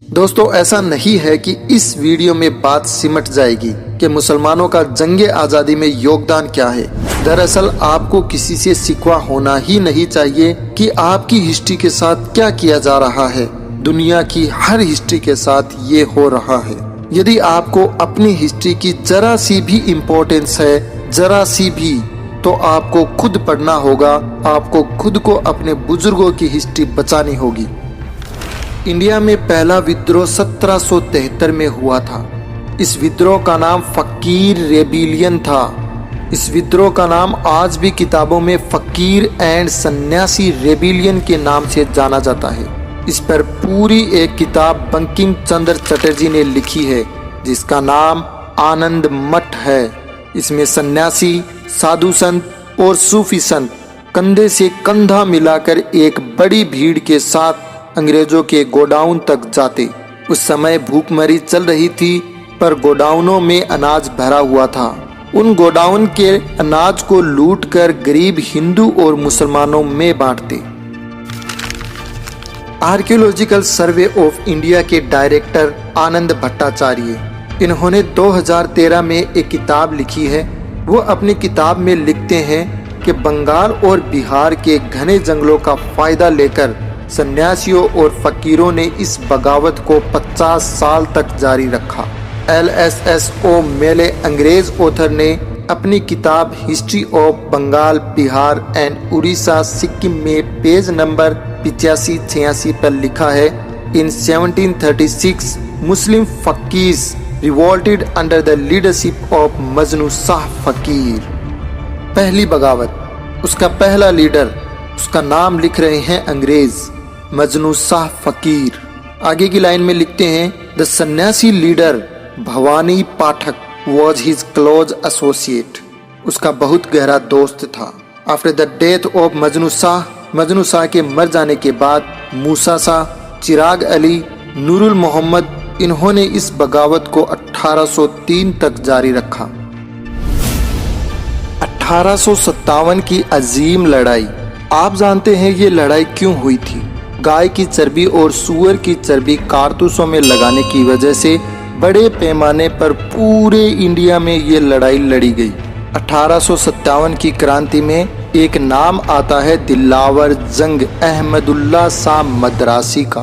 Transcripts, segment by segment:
दोस्तों, ऐसा नहीं है कि इस वीडियो में बात सिमट जाएगी कि मुसलमानों का जंगे आज़ादी में योगदान क्या है। दरअसल आपको किसी से शिकवा होना ही नहीं चाहिए कि आपकी हिस्ट्री के साथ क्या किया जा रहा है। दुनिया की हर हिस्ट्री के साथ ये हो रहा है। यदि आपको अपनी हिस्ट्री की जरा सी भी इम्पोर्टेंस है, जरा सी भी, तो आपको खुद पढ़ना होगा। आपको खुद को अपने बुजुर्गों की हिस्ट्री बचानी होगी। इंडिया में पहला विद्रोह 1773 में हुआ था। इस विद्रोह का नाम फकीर रेबिलियन था। इस विद्रोह का नाम आज भी किताबों में फकीर एंड सन्यासी रेबिलियन के नाम से जाना जाता है। इस पर पूरी एक किताब बंकिम चंद्र चटर्जी ने लिखी है, जिसका नाम आनंद मठ है। इसमें सन्यासी, साधु संत और सूफी संत कंधे से कंधा मिलाकर एक बड़ी भीड़ के साथ अंग्रेजों के गोडाउन तक जाते। उस समय भूखमरी चल रही थी, पर गोडाउनों में अनाज भरा हुआ था। उन गोडाउन के अनाज को लूटकर गरीब हिंदू और मुसलमानों में बांटते। आर्कियोलॉजिकल सर्वे ऑफ इंडिया के डायरेक्टर आनंद भट्टाचार्य, इन्होंने 2013 में एक किताब लिखी है। वो अपनी किताब में लिखते हैं कि बंगाल और बिहार के घने जंगलों का फायदा लेकर सन्यासियों और फकीरों ने इस बगावत को 50 साल तक जारी रखा। LSSO मेले अंग्रेज ऑथर ने अपनी किताब history of Bengal, Bihar and Orissa, Sikkim में पेज नंबर 85-86 पर लिखा है, in 1736 Muslim fakirs revolted under the leadership of Majnu Shah fakir. पहली बगावत, उसका पहला लीडर, उसका नाम लिख रहे हैं अंग्रेज, मजनू शाह फकीर। आगे की लाइन में लिखते हैं, द सन्यासी leader Bhavani Pathak was his close associate. उसका बहुत गहरा दोस्त था। After the death of Majnu Shah के मर जाने के बाद मूसा शाह, चिराग अली, नूरुल मोहम्मद, इन्होंने इस बगावत को 1803 तक जारी रखा। 1857 की अजीम लड़ाई, आप जानते हैं ये लड़ाई क्यों हुई थी? गाय की चर्बी और सूअर की चर्बी कारतूसों में लगाने की वजह से बड़े पैमाने पर पूरे इंडिया में ये लड़ाई लड़ी गई। 1857 की क्रांति में एक नाम आता है दिलावर जंग अहमदुल्ला शाह मद्रासी का।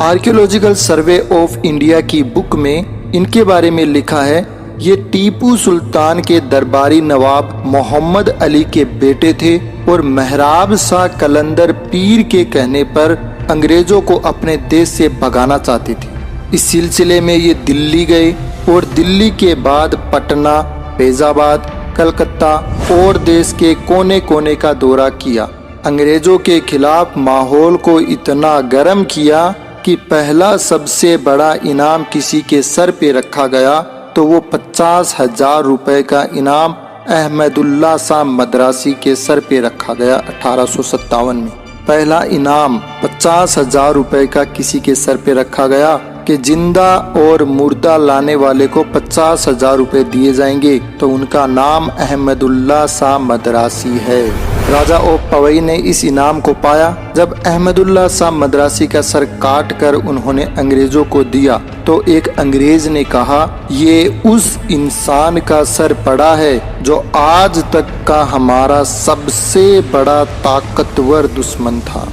आर्कियोलॉजिकल सर्वे ऑफ इंडिया की बुक में इनके बारे में लिखा है, ये टीपू सुल्तान के दरबारी नवाब मोहम्मद अली के बेटे थे और महराब शाह कलंदर पीर के कहने पर अंग्रेजों को अपने देश से भगाना चाहते थे। इस सिलसिले में ये दिल्ली गए और दिल्ली के बाद पटना, फैजाबाद, कलकत्ता और देश के कोने कोने का दौरा किया। अंग्रेजों के खिलाफ माहौल को इतना गर्म किया कि पहला सबसे बड़ा इनाम किसी के सर पे रखा गया, तो वो 50,000 रुपए का इनाम अहमदुल्ला शाह मद्रासी के सर पे रखा गया। 1857 में पहला इनाम 50,000 रुपए का किसी के सर पे रखा गया कि जिंदा और मुर्दा लाने वाले को 50,000 रुपए दिए जाएंगे, तो उनका नाम अहमदुल्ला शाह मद्रासी है। राजा ऑफ पवई ने इस इनाम को पाया। जब अहमदुल्ला शाह मद्रासी का सर काट कर उन्होंने अंग्रेजों को दिया, तो एक अंग्रेज ने कहा, ये उस इंसान का सर पड़ा है जो आज तक का हमारा सबसे बड़ा ताकतवर दुश्मन था।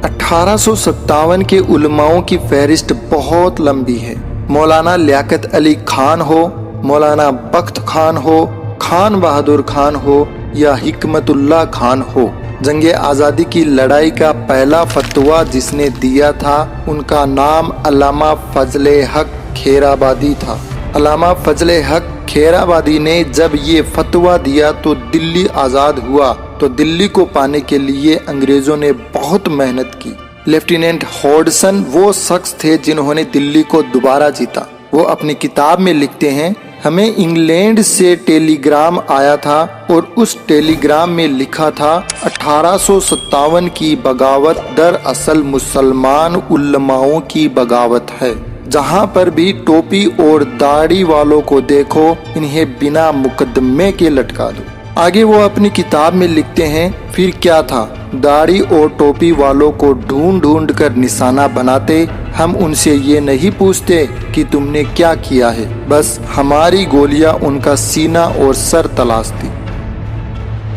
1857 के उलमाओं की फहरिस्त बहुत लंबी है। मौलाना लियाकत अली खान हो, मौलाना बख्त खान हो, खान बहादुर खान हो या हिकमतुल्लाह खान हो, जंगे आज़ादी की लड़ाई का पहला फतवा जिसने दिया था, उनका नाम अल्लामा फजले हक खेराबादी था। अल्लामा फजले हक खेराबादी ने जब ये फतवा दिया तो दिल्ली आज़ाद हुआ। तो दिल्ली को पाने के लिए अंग्रेजों ने बहुत मेहनत की। लेफ्टिनेंट हॉडसन वो शख्स थे जिन्होंने दिल्ली को दोबारा जीता। वो अपनी किताब में लिखते हैं, हमें इंग्लैंड से टेलीग्राम आया था और उस टेलीग्राम में लिखा था, 1857 की बगावत दरअसल मुसलमान उलमाओं की बगावत है। जहाँ पर भी टोपी और दाढ़ी वालों को देखो, इन्हें बिना मुकदमे के लटका दो। आगे वो अपनी किताब में लिखते हैं, फिर क्या था, दाढ़ी और टोपी वालों को ढूंढ ढूंढ कर निशाना बनाते। हम उनसे ये नहीं पूछते कि तुमने क्या किया है, बस हमारी गोलियां उनका सीना और सर तलाशती।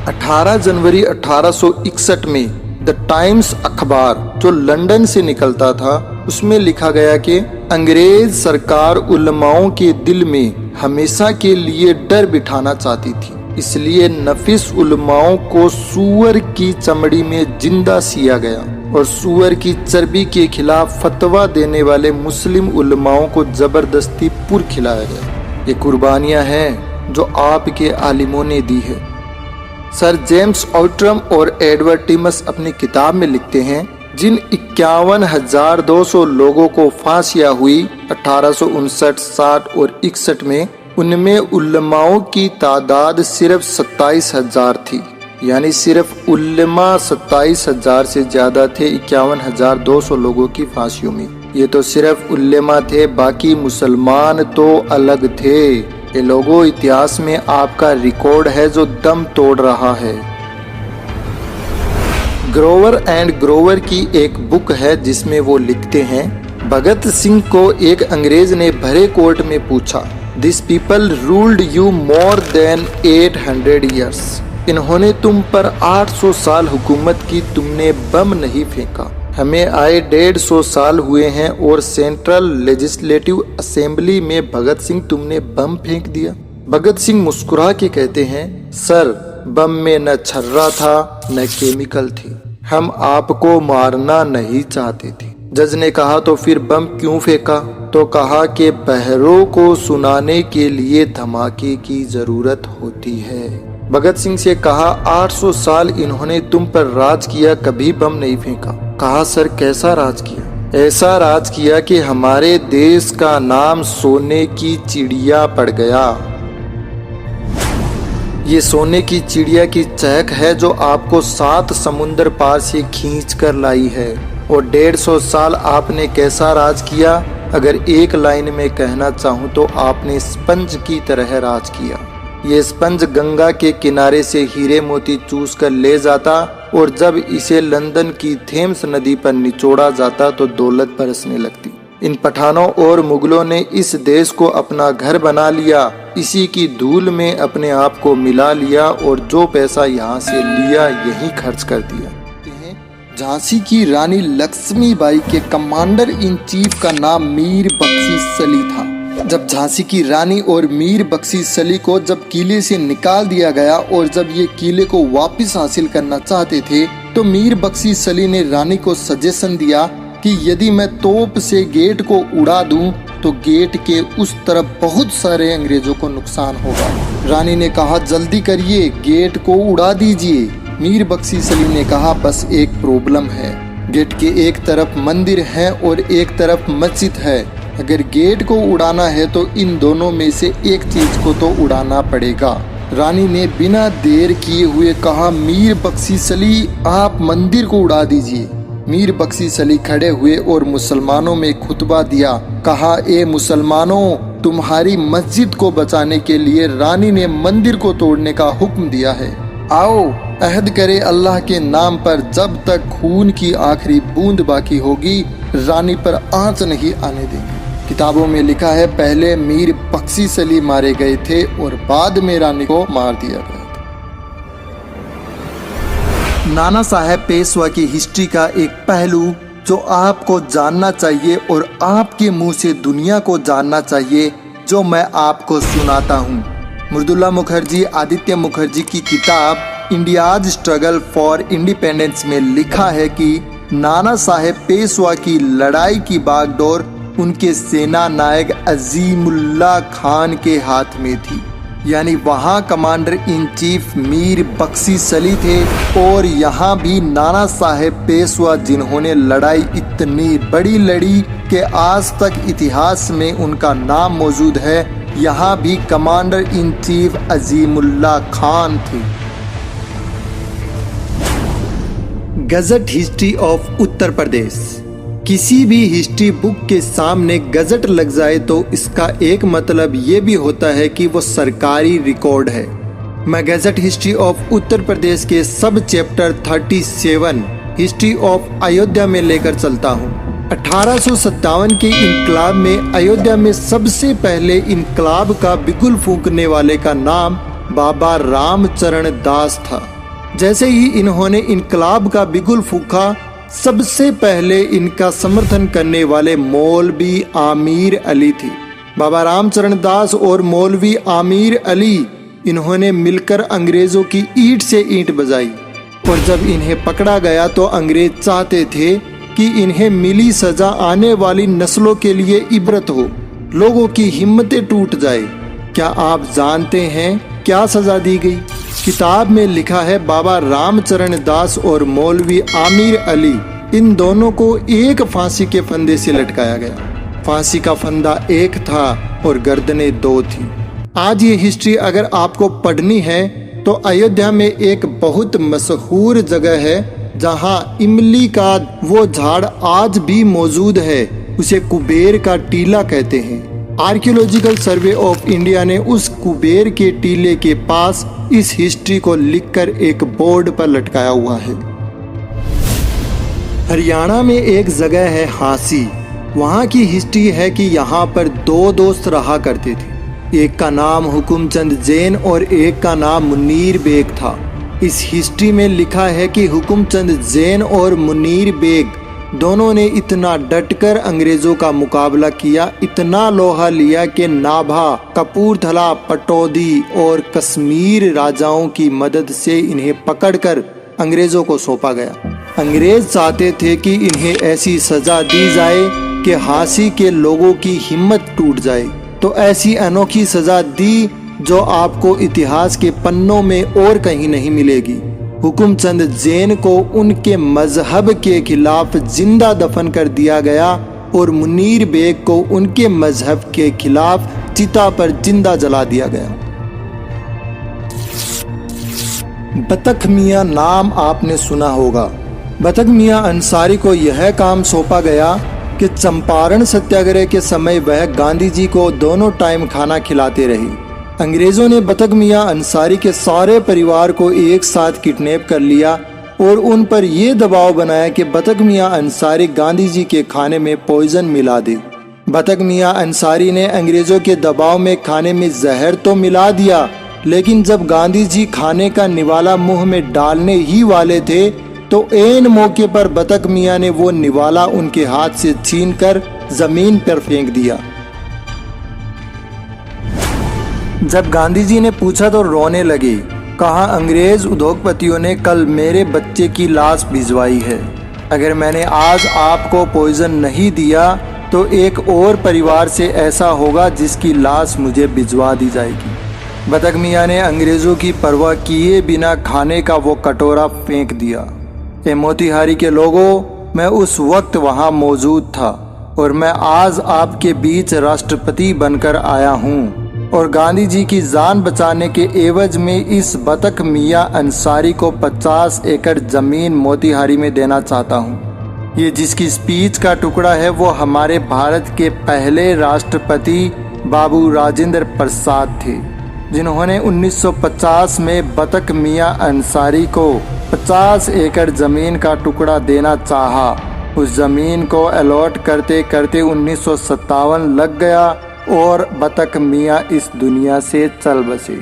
18 जनवरी 1861 में द टाइम्स अखबार जो लंदन से निकलता था, उसमें लिखा गया कि अंग्रेज सरकार उलमाओं के दिल में हमेशा के लिए डर बिठाना चाहती थी, इसलिए नफिस उलमाओं को सूअर की चमड़ी में जिंदा सिया गया और सूअर की चर्बी के खिलाफ फतवा देने वाले मुस्लिम उलमाओं को जबरदस्ती पुर खिलाया गया। ये कुर्बानियां हैं जो आपके आलिमों ने दी है। सर जेम्स ऑट्रम और एडवर्ड टिमस अपनी किताब में लिखते हैं, जिन 51,200 लोगों को फांसियां हुई 1859, 60 और 61 में, उनमें उलमाओं की तादाद सिर्फ 27,000 थी। यानी सिर्फ उलमा 27,000 से ज्यादा थे 51,200 लोगों की फांसियों में। ये तो सिर्फ उलमा थे, बाकी मुसलमान तो अलग थे। ये लोगों, इतिहास में आपका रिकॉर्ड है जो दम तोड़ रहा है। ग्रोवर एंड ग्रोवर की एक बुक है जिसमें वो लिखते हैं, भगत सिंह को एक अंग्रेज ने भरे कोर्ट में पूछा, this people ruled you more than 800 years. इन्होंने तुम पर 800 साल हुकूमत की, तुमने बम नहीं फेंका। हमें आए 150 साल हुए हैं और सेंट्रल लेजिस्लेटिव असेंबली में भगत सिंह तुमने बम फेंक दिया। भगत सिंह मुस्कुरा के कहते हैं, सर बम में न छर्रा था न केमिकल थी, हम आपको मारना नहीं चाहते थे। जज ने कहा, तो फिर बम क्यों फेंका? तो कहा कि बहरों को सुनाने के लिए धमाके की जरूरत होती है। भगत सिंह से कहा, 800 साल इन्होंने तुम पर राज किया, कभी बम नहीं फेंका। कहा, सर कैसा राज किया? ऐसा राज किया कि हमारे देश का नाम सोने की चिड़िया पड़ गया। ये सोने की चिड़िया की चहक है जो आपको 7 समुंदर पार से खींच कर लाई है। और 150 साल आपने कैसा राज किया? अगर एक लाइन में कहना चाहूँ तो आपने स्पंज की तरह राज किया। ये स्पंज गंगा के किनारे से हीरे मोती चूस कर ले जाता और जब इसे लंदन की थेम्स नदी पर निचोड़ा जाता तो दौलत बरसने लगती। इन पठानों और मुगलों ने इस देश को अपना घर बना लिया, इसी की धूल में अपने आप को मिला लिया और जो पैसा यहाँ से लिया यहीं खर्च कर दिया। झांसी की रानी लक्ष्मीबाई के कमांडर इन चीफ का नाम मीर बख्शी सली था। जब झांसी की रानी और मीर बख्शी सली को जब किले से निकाल दिया गया और जब ये किले को वापस हासिल करना चाहते थे, तो मीर बख्शी सली ने रानी को सजेशन दिया कि यदि मैं तोप से गेट को उड़ा दूं तो गेट के उस तरफ बहुत सारे अंग्रेजों को नुकसान होगा। रानी ने कहा, जल्दी करिए, गेट को उड़ा दीजिए। मीर बख्शी सली ने कहा, बस एक प्रॉब्लम है, गेट के एक तरफ मंदिर है और एक तरफ मस्जिद है। अगर गेट को उड़ाना है तो इन दोनों में से एक चीज को तो उड़ाना पड़ेगा। रानी ने बिना देर किए हुए कहा, मीर बख्शी सली आप मंदिर को उड़ा दीजिए। मीर बख्शी सली खड़े हुए और मुसलमानों में खुतबा दिया। कहा, ए मुसलमानों, तुम्हारी मस्जिद को बचाने के लिए रानी ने मंदिर को तोड़ने का हुक्म दिया है। आओ अहद करे अल्लाह के नाम पर, जब तक खून की आखिरी बूंद बाकी होगी रानी पर आंच नहीं आने देंगे। किताबों में लिखा है, पहले मीर बख्शी सली मारे गए थे और बाद में रानी को मार दिया गया था। नाना साहेब पेशवा की हिस्ट्री का एक पहलू जो आपको जानना चाहिए और आपके मुंह से दुनिया को जानना चाहिए, जो मैं आपको सुनाता हूँ। मृदुला मुखर्जी, आदित्य मुखर्जी की किताब इंडियाज स्ट्रगल फॉर इंडिपेंडेंस में लिखा है कि नाना साहेब पेशवा की लड़ाई की बागडोर उनके सेना नायक अजीमुल्ला खान के हाथ में थी। यानी वहाँ commander in chief Mir Bakhshi सली थे और यहाँ भी नाना साहेब पेशवा जिन्होंने लड़ाई इतनी बड़ी लड़ी कि आज तक इतिहास में उनका नाम मौजूद है, यहाँ भी commander in chief Azimullah Khan थे। Gazette history of Uttar Pradesh. किसी भी हिस्ट्री बुक के सामने गजट लग जाए तो इसका एक मतलब ये भी होता है कि वो सरकारी रिकॉर्ड है। मैं gadget history of Uttar Pradesh के सब चैप्टर 37 हिस्ट्री ऑफ अयोध्या में लेकर चलता हूँ। 1857 के इनकलाब में अयोध्या में सबसे पहले इनकलाब का बिगुल फूंकने वाले का नाम बाबा रामचरण दास था। जैसे ही इन्होंने इनकलाब का बिगुल फूंका, सबसे पहले इनका समर्थन करने वाले मौलवी आमिर अली थे। बाबा रामचरण दास और मौलवी आमिर अली इन्होंने मिलकर अंग्रेजों की ईंट से ईंट बजाई, और जब इन्हें पकड़ा गया तो अंग्रेज चाहते थे कि इन्हें मिली सजा आने वाली नस्लों के लिए इबरत हो, लोगों की हिम्मतें टूट जाए। क्या आप जानते हैं क्या सजा दी गई? किताब में लिखा है बाबा रामचरण दास और मौलवी आमिर अली, इन दोनों को एक फांसी के फंदे से लटकाया गया। फांसी का फंदा एक था और गर्दनें दो थी। आज ये हिस्ट्री अगर आपको पढ़नी है तो अयोध्या में एक बहुत मशहूर जगह है जहां इमली का वो झाड़ आज भी मौजूद है, उसे कुबेर का टीला कहते हैं। आर्कियोलॉजिकल सर्वे ऑफ इंडिया ने उस कुबेर के टीले के पास इस हिस्ट्री को लिखकर एक बोर्ड पर लटकाया हुआ है। हरियाणा में एक जगह है हांसी। वहाँ की हिस्ट्री है कि यहाँ पर दो दोस्त रहा करते थे। एक का नाम हुकुमचंद जैन और एक का नाम मुनीर बेग था। इस हिस्ट्री में लिखा है कि हुकुमचंद जैन और मुनीर बेग दोनों ने इतना डटकर अंग्रेजों का मुकाबला किया, इतना लोहा लिया कि नाभा, कपूरथला, पटौदी और कश्मीर राजाओं की मदद से इन्हें पकड़कर अंग्रेजों को सौंपा गया। अंग्रेज चाहते थे कि इन्हें ऐसी सजा दी जाए कि हांसी के लोगों की हिम्मत टूट जाए, तो ऐसी अनोखी सजा दी जो आपको इतिहास के पन्नों में और कहीं नहीं मिलेगी। हुकुमचंद जैन को उनके मजहब के खिलाफ जिंदा दफन कर दिया गया और मुनीर बेग को उनके मजहब के खिलाफ चिता पर जिंदा जला दिया गया। बतख मियां नाम आपने सुना होगा। बतख मियां अंसारी को यह काम सौंपा गया कि चंपारण सत्याग्रह के समय वह गांधी जी को दोनों टाइम खाना खिलाते रही। अंग्रेजों ने बतख मियां अंसारी के सारे परिवार को एक साथ किडनैप कर लिया और उन पर यह दबाव बनाया कि बतख मियां अंसारी गांधी जी के खाने में पॉइजन मिला दे। बतख मियां अंसारी ने अंग्रेजों के दबाव में खाने में जहर तो मिला दिया, लेकिन जब गांधी जी खाने का निवाला मुंह में डालने ही वाले थे तो ऐन मौके पर बतख मियां ने वो निवाला उनके हाथ से छीनकर जमीन पर फेंक दिया। जब गांधी जी ने पूछा तो रोने लगे। कहा, अंग्रेज उद्योगपतियों ने कल मेरे बच्चे की लाश भिजवाई है। अगर मैंने आज आपको पॉइजन नहीं दिया तो एक और परिवार से ऐसा होगा जिसकी लाश मुझे भिजवा दी जाएगी। बतख मियां ने अंग्रेजों की परवाह किए बिना खाने का वो कटोरा फेंक दिया। ए मोतिहारी के लोगों, मैं उस वक्त वहाँ मौजूद था और मैं आज आपके बीच राष्ट्रपति बनकर आया हूँ और गांधी जी की जान बचाने के एवज में इस बतख मियां अंसारी को 50 एकड़ जमीन मोतिहारी में देना चाहता हूँ। ये जिसकी स्पीच का टुकड़ा है वो हमारे भारत के पहले राष्ट्रपति बाबू राजेंद्र प्रसाद थे, जिन्होंने 1950 में बतख मियां अंसारी को 50 एकड़ जमीन का टुकड़ा देना चाहा। उस जमीन को अलॉट करते करते 1957 लग गया और बतख मियां इस दुनिया से चल बसे।